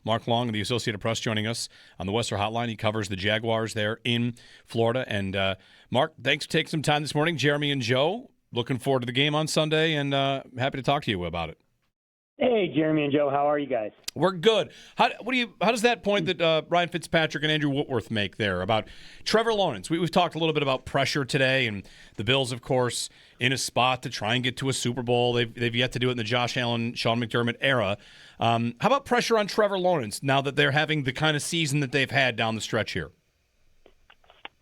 Mark Long of the Associated Press joining us on the Western Hotline. He covers the Jaguars there in Florida. And, Mark, thanks for taking some time this morning. Jeremy and Joe, looking forward to the game on Sunday, and happy to talk to you about it. Hey, Jeremy and Joe, how are you guys? We're good. How does that point that Ryan Fitzpatrick and Andrew Whitworth make there about Trevor Lawrence? We've talked a little bit about pressure today, and the Bills, of course, in a spot to try and get to a Super Bowl. They've yet to do it in the Josh Allen, Sean McDermott era. How about pressure on Trevor Lawrence now that they're having the kind of season that they've had down the stretch here?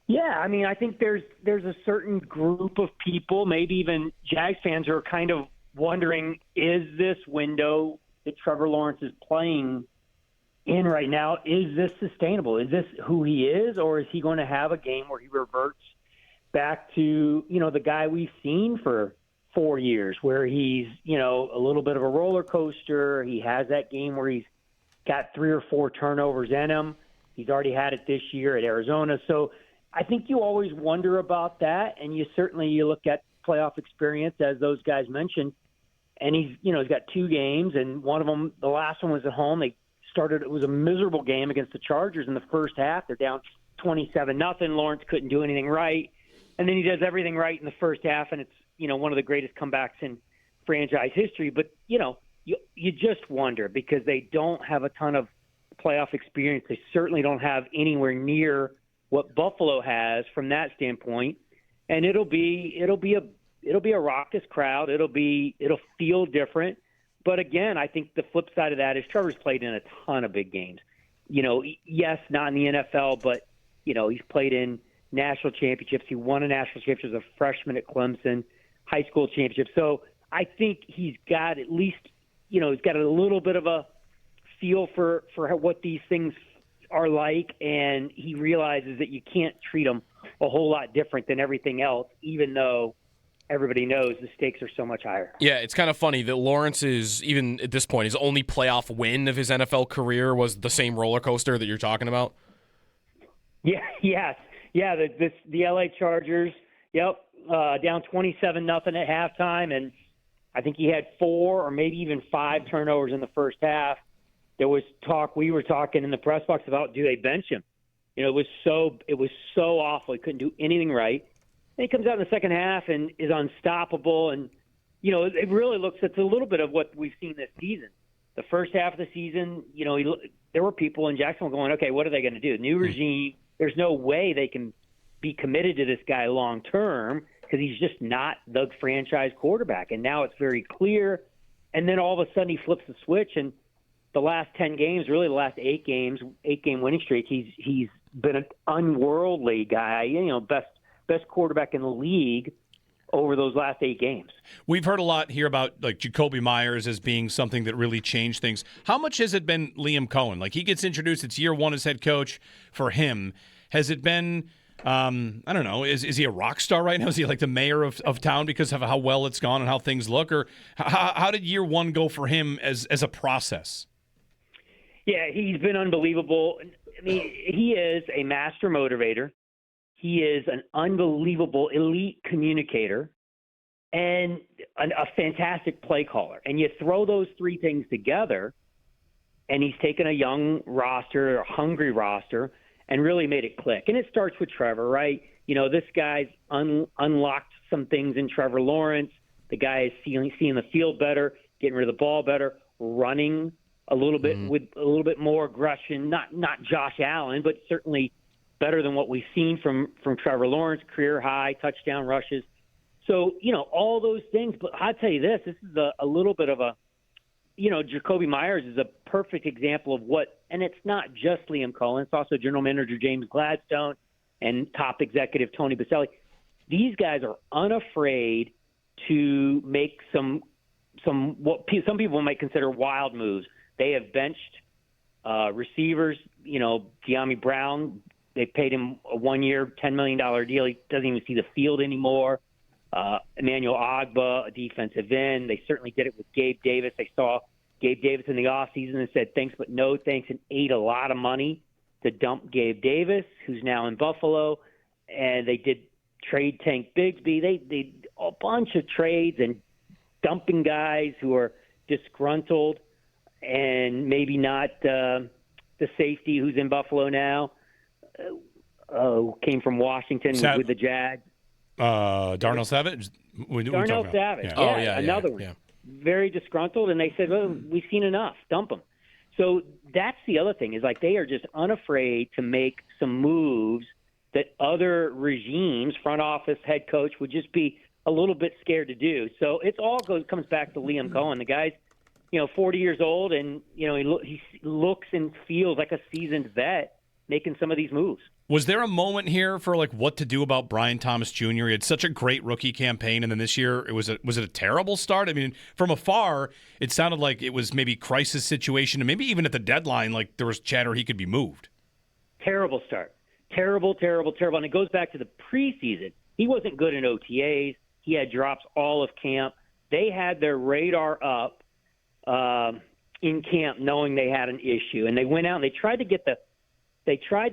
Yeah, I mean, I think there's a certain group of people, maybe even Jags fans, who are kind of wondering, is this window that Trevor Lawrence is playing in right now, is this sustainable? Is this who he is, or is he going to have a game where he reverts back to, the guy we've seen for 4 years, where he's, a little bit of a roller coaster. He has that game where he's got 3 or 4 turnovers in him. He's already had it this year at Arizona. So I think you always wonder about that, and you look at playoff experience, as those guys mentioned. And he's got 2 games, and one of them, the last one was at home. It was a miserable game against the Chargers in the first half. They're down 27-0. Lawrence couldn't do anything right. And then he does everything right in the first half, and it's, one of the greatest comebacks in franchise history. But, you just wonder, because they don't have a ton of playoff experience. They certainly don't have anywhere near what Buffalo has from that standpoint. And it'll be a raucous crowd. It'll feel different. But again, I think the flip side of that is Trevor's played in a ton of big games. Yes, not in the NFL, but he's played in national championships. He won a national championship as a freshman at Clemson, high school championship. So I think he's got at least, he's got a little bit of a feel for what these things are like, and he realizes that you can't treat them a whole lot different than everything else, even though everybody knows the stakes are so much higher. Yeah, it's kind of funny that Lawrence's, even at this point, his only playoff win of his NFL career was the same roller coaster that you're talking about. Yeah, yes. Yeah, the LA Chargers, down 27-0 at halftime, and I think he had 4 or maybe even 5 turnovers in the first half. There was talk, we were talking in the press box about, do they bench him? It was so awful. He couldn't do anything right. And he comes out in the second half and is unstoppable. And, it really it's a little bit of what we've seen this season. The first half of the season, there were people in Jacksonville going, okay, what are they going to do? New regime, there's no way they can be committed to this guy long term because he's just not the franchise quarterback. And now it's very clear. And then all of a sudden he flips the switch, and the last 10 games, really the last 8-game winning streak, he's been an unworldly guy, best quarterback in the league over those last 8 games. We've heard a lot here about Jacoby Myers as being something that really changed things. How much has it been Liam Cohen? He gets introduced, it's year 1 as head coach for him. Has it been, I don't know, is he a rock star right now? Is he the mayor of town because of how well it's gone and how things look? Or how did year 1 go for him as a process? Yeah, he's been unbelievable. I mean, he is a master motivator. He is an unbelievable elite communicator and a fantastic play caller. And you throw those 3 things together, and he's taken a young roster, a hungry roster, and really made it click. And it starts with Trevor, right? This guy's unlocked some things in Trevor Lawrence. The guy is seeing the field better, getting rid of the ball better, running a little bit with a little bit more aggression. Not Josh Allen, but certainly better than what we've seen from Trevor Lawrence, career high touchdown rushes. So, all those things. But I'll tell you this is a little bit of a, Jacoby Myers is a perfect example of what, and it's not just Liam Cohen, it's also general manager James Gladstone and top executive Tony Baselli. These guys are unafraid to make some what some people might consider wild moves. They have benched receivers, De'Ami Brown. They paid him a 1-year, $10 million deal. He doesn't even see the field anymore. Emmanuel Ogbah, a defensive end. They certainly did it with Gabe Davis. They saw Gabe Davis in the offseason and said thanks but no thanks, and ate a lot of money to dump Gabe Davis, who's now in Buffalo. And they did trade Tank Bigsby. They a bunch of trades and dumping guys who are disgruntled. and maybe not the safety who's in Buffalo now. Came from Washington with the Jags. Darnell Savage? Darnell Savage. Yeah. Another one. Yeah. Very disgruntled, and they said, well, we've seen enough. Dump him. So that's the other thing is like they are just unafraid to make some moves that other regimes, front office, head coach, would just be a little bit scared to do. So it all comes back to Liam Cohen. The guy's, 40 years old, and he looks and feels like a seasoned vet making some of these moves. Was there a moment here for what to do about Brian Thomas Jr.? He had such a great rookie campaign, and then this year was it a terrible start? I mean, from afar, it sounded like it was maybe crisis situation, and maybe even at the deadline, there was chatter he could be moved. Terrible start. Terrible. And it goes back to the preseason. He wasn't good in OTAs. He had drops all of camp. They had their radar up in camp knowing they had an issue, and they went out and they tried to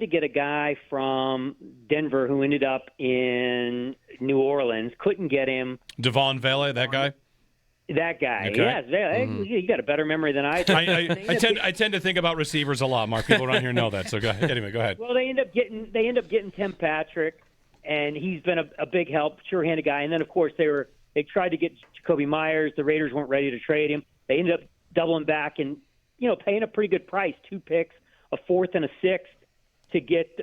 get a guy from Denver who ended up in New Orleans. Couldn't get him. Devon Vele, that guy? That guy. Okay. Yes. You got a better memory than I do. I tend to think about receivers a lot, Mark. People around here know that. So go ahead. Anyway, go ahead. Well, they end up getting Tim Patrick, and he's been a big help, sure-handed guy. And then, of course, they tried to get Jacoby Myers. The Raiders weren't ready to trade him. They ended up doubling back and paying a pretty good price, 2 picks, a 4th and a 6th. To get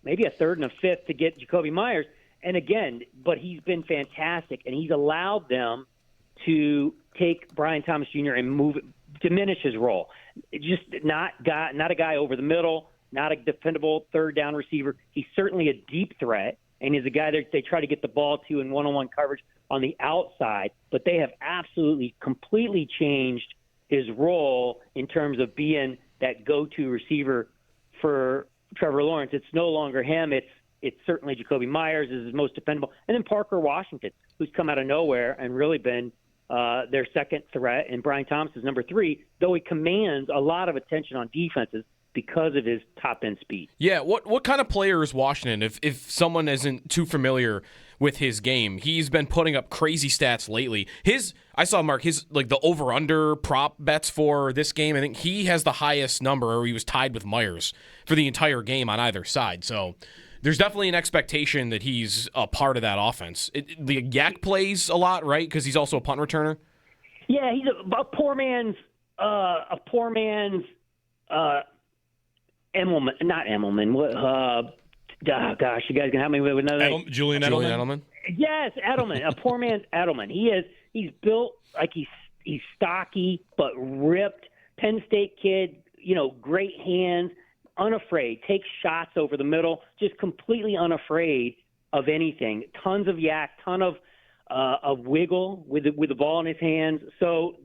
maybe a 3rd and a 5th to get Jacoby Myers. And again, but he's been fantastic, and he's allowed them to take Brian Thomas Jr. and diminish his role. Just not a guy over the middle, not a dependable 3rd down receiver. He's certainly a deep threat, and he's a guy that they try to get the ball to in one-on-one coverage on the outside. But they have absolutely, completely changed his role in terms of being that go-to receiver for Trevor Lawrence. It's no longer him. It's certainly Jacoby Myers is his most dependable. And then Parker Washington, who's come out of nowhere and really been their second threat. And Brian Thomas is number 3, though he commands a lot of attention on defenses because of his top-end speed. Yeah, what kind of player is Washington? If someone isn't too familiar with his game, he's been putting up crazy stats lately. I saw Mark, the over/under prop bets for this game. I think he has the highest number, or he was tied with Myers for the entire game on either side. So there's definitely an expectation that he's a part of that offense. The Yak plays a lot, right? Because he's also a punt returner. Yeah, he's a poor man's Emelman, not Emelman. Gosh, you guys can help me with another name. Julian Edelman. Yes, Edelman, a poor man's Edelman. He's built like he's stocky but ripped. Penn State kid, great hands, unafraid, takes shots over the middle, just completely unafraid of anything. Tons of yak, ton of wiggle with the ball in his hands. So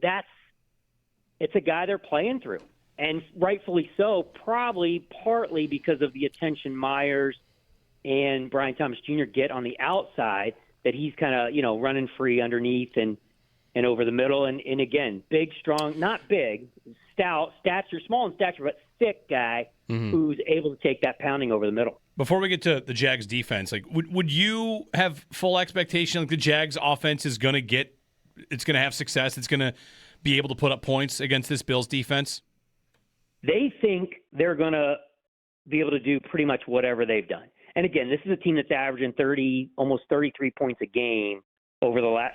it's a guy they're playing through. And rightfully so, probably partly because of the attention Myers and Brian Thomas Jr. get on the outside, that he's kind of, running free underneath and over the middle. And again, big, strong, not big, stout, small in stature, but thick guy who's able to take that pounding over the middle. Before we get to the Jags defense, would you have full expectation the Jags offense is going to have success, it's going to be able to put up points against this Bills defense? They think they're going to be able to do pretty much whatever they've done. And again, this is a team that's averaging almost 33 points a game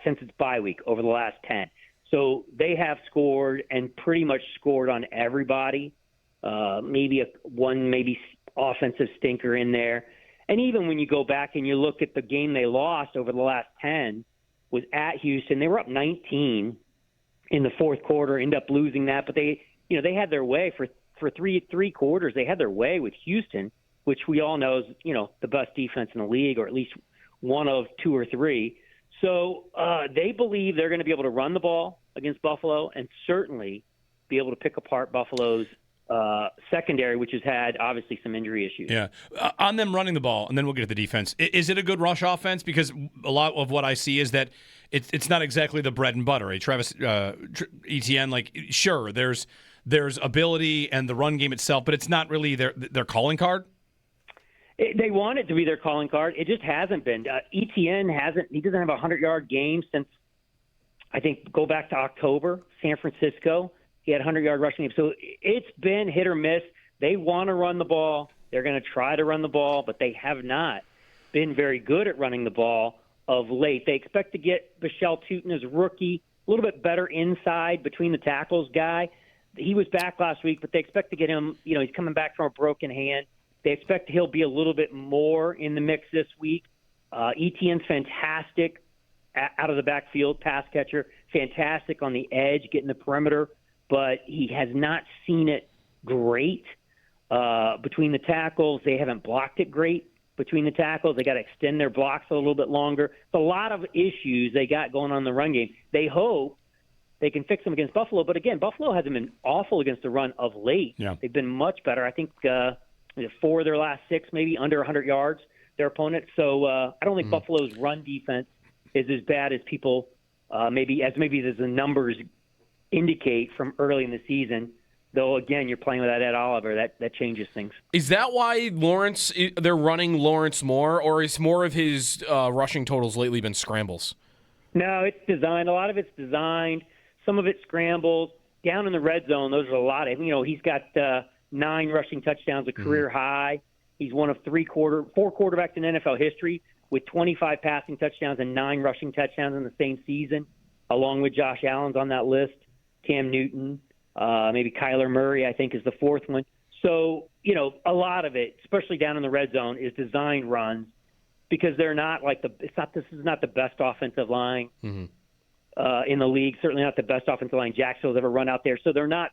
since its bye week, over the last 10. So they have scored and pretty much scored on everybody. Maybe one offensive stinker in there. And even when you go back and you look at the game they lost over the last 10 was at Houston. They were up 19 in the fourth quarter, end up losing that, but they had their way for three quarters. They had their way with Houston, which we all know is, the best defense in the league, or at least one of 2 or 3. So they believe they're going to be able to run the ball against Buffalo and certainly be able to pick apart Buffalo's secondary, which has had obviously some injury issues. Yeah. On them running the ball, and then we'll get to the defense. Is it a good rush offense? Because a lot of what I see is that it's not exactly the bread and butter. Right? Travis Etienne, sure, there's ability and the run game itself, but it's not really their calling card. They want it to be their calling card. It just hasn't been. Etienne he doesn't have a 100-yard game since, I think, go back to October, San Francisco. He had 100-yard rushing game. So it's been hit or miss. They want to run the ball. They're going to try to run the ball, but they have not been very good at running the ball of late. They expect to get Bichelle Tootin as rookie, a little bit better inside between the tackles guy. He was back last week, but they expect to get him, he's coming back from a broken hand. They expect he'll be a little bit more in the mix this week. Etienne's fantastic out of the backfield, pass catcher, fantastic on the edge, getting the perimeter, but he has not seen it great between the tackles. They haven't blocked it great between the tackles. They got to extend their blocks a little bit longer. It's a lot of issues they got going on in the run game. They hope they can fix them against Buffalo, but again, Buffalo hasn't been awful against the run of late. Yeah. They've been much better. I think 4 of their last 6, maybe under 100 yards, their opponent. So I don't think Buffalo's run defense is as bad as people maybe as the numbers indicate from early in the season. Though, again, you're playing with that Ed Oliver. That changes things. Is that why they're running Lawrence more, or is more of his rushing totals lately been scrambles? No, it's designed. A lot of it's designed. Some of it's scrambles. Down in the red zone, those are a lot of, he's got 9 rushing touchdowns, a career high. He's one of 4 quarterbacks in NFL history with 25 passing touchdowns and 9 rushing touchdowns in the same season, along with Josh Allen's on that list, Cam Newton. Maybe Kyler Murray, I think, is the 4th one. So, a lot of it, especially down in the red zone, is designed runs because they're not this is not the best offensive line in the league. Certainly not the best offensive line Jacksonville's ever run out there. So they're not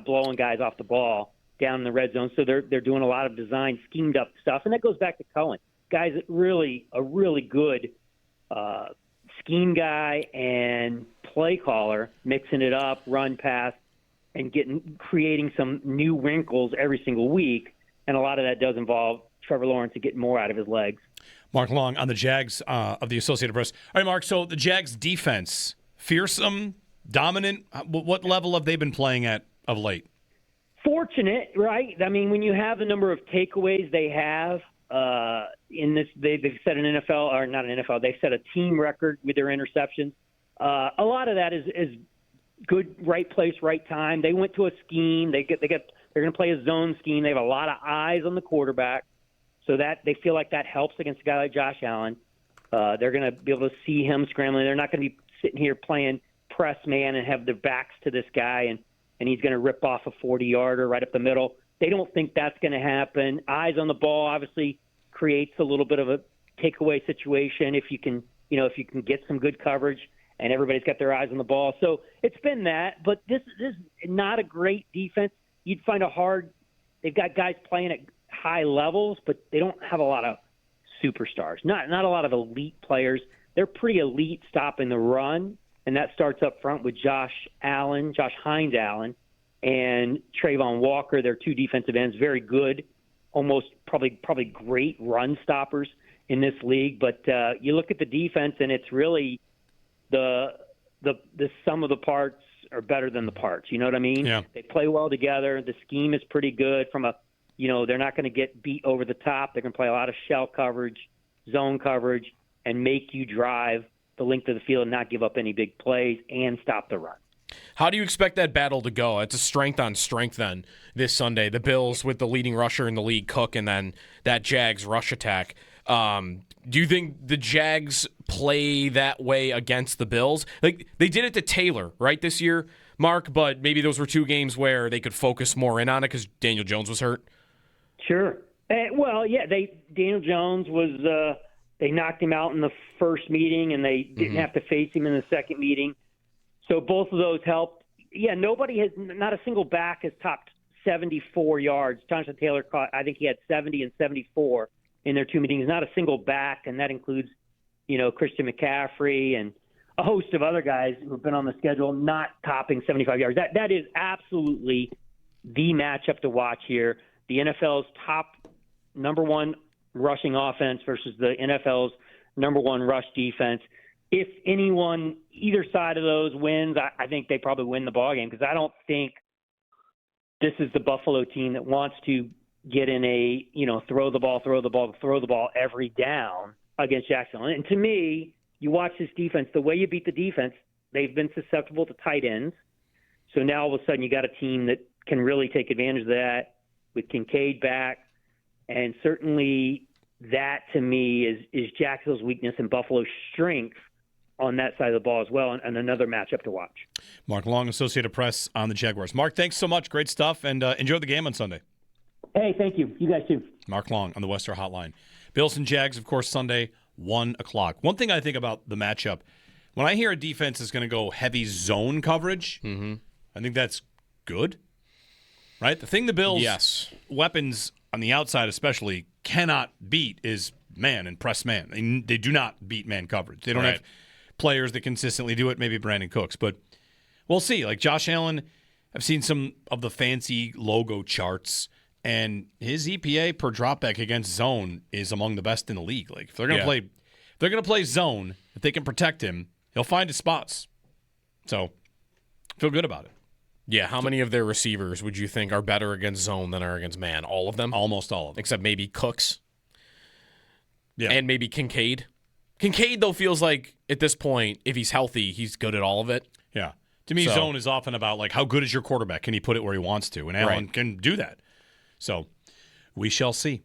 blowing guys off the ball down in the red zone. So they're doing a lot of design, schemed up stuff, and that goes back to Cohen. Guys, a really good scheme guy and play caller, mixing it up, run, pass, and creating some new wrinkles every single week. And a lot of that does involve Trevor Lawrence to get more out of his legs. Mark Long on the Jags of the Associated Press. All right, Mark, so the Jags defense, fearsome, dominant, what level have they been playing at of late? Fortunate, right? I mean, when you have the number of takeaways they have in this, they've set an NFL, or not an NFL, they've set a team record with their interceptions. A lot of that is good, right place, right time. They went to a scheme. They're going to play a zone scheme. They have a lot of eyes on the quarterback, so that they feel like that helps against a guy like Josh Allen. They're going to be able to see him scrambling. They're not going to be sitting here playing press man and have their backs to this guy, and he's going to rip off a 40-yarder right up the middle. They don't think that's going to happen. Eyes on the ball obviously creates a little bit of a takeaway situation if you can get some good coverage and everybody's got their eyes on the ball. So it's been that, but this is not a great defense. You'd find they've got guys playing at high levels, but they don't have a lot of superstars, not a lot of elite players. They're pretty elite stopping the run, and that starts up front with Josh Hines Allen, and Trayvon Walker. They're 2 defensive ends, very good, almost probably great run stoppers in this league. But you look at the defense, and it's really the sum of the parts are better than the parts. You know what I mean? Yeah. They play well together. The scheme is pretty good from they're not going to get beat over the top. They're going to play a lot of shell coverage, zone coverage, and make you drive the length of the field and not give up any big plays and stop the run. How do you expect that battle to go? It's a strength on strength then this Sunday. The Bills with the leading rusher in the league, Cook, and then that Jags rush attack. Do you think the Jags play that way against the Bills? Like they did it to Taylor, right, this year, Mark, but maybe those were 2 games where they could focus more in on it because Daniel Jones was hurt. Sure. Daniel Jones was they knocked him out in the first meeting, and they didn't have to face him in the second meeting. So both of those helped. Yeah, not a single back has topped 74 yards. Jonathan Taylor caught, I think he had 70 and 74 in their 2 meetings. Not a single back, and that includes, Christian McCaffrey and a host of other guys who have been on the schedule not topping 75 yards. That is absolutely the matchup to watch here. The NFL's top number 1 rushing offense versus the NFL's number 1 rush defense. If either side of those wins, I think they probably win the ballgame because I don't think this is the Buffalo team that wants to get in a, throw the ball every down against Jacksonville. And to me, you watch this defense, the way you beat the defense, they've been susceptible to tight ends. So now all of a sudden you got a team that can really take advantage of that with Kincaid back. And certainly that, to me, is Jacksonville's weakness and Buffalo's strength on that side of the ball as well, and another matchup to watch. Mark Long, Associated Press on the Jaguars. Mark, thanks so much. Great stuff, and enjoy the game on Sunday. Hey, thank you. You guys too. Mark Long on the Western Hotline. Bills and Jags, of course, Sunday, 1 o'clock. One thing I think about the matchup, when I hear a defense is going to go heavy zone coverage, I think that's good, right? The thing the Bills' weapons on the outside especially cannot beat is man and press man. They do not beat man coverage. They don't have players that consistently do it, maybe Brandon Cooks. But we'll see. Like Josh Allen, I've seen some of the fancy logo charts, and his EPA per dropback against zone is among the best in the league. Like if they're gonna play zone, if they can protect him, he'll find his spots. So feel good about it. Yeah, how many of their receivers would you think are better against zone than are against man? All of them? Almost all of them. Except maybe Cooks. Yeah. And maybe Kincaid. Kincaid, though, feels like at this point, if he's healthy, he's good at all of it. Yeah. To me, zone is often about, like, how good is your quarterback? Can he put it where he wants to? And Allen can do that. So we shall see.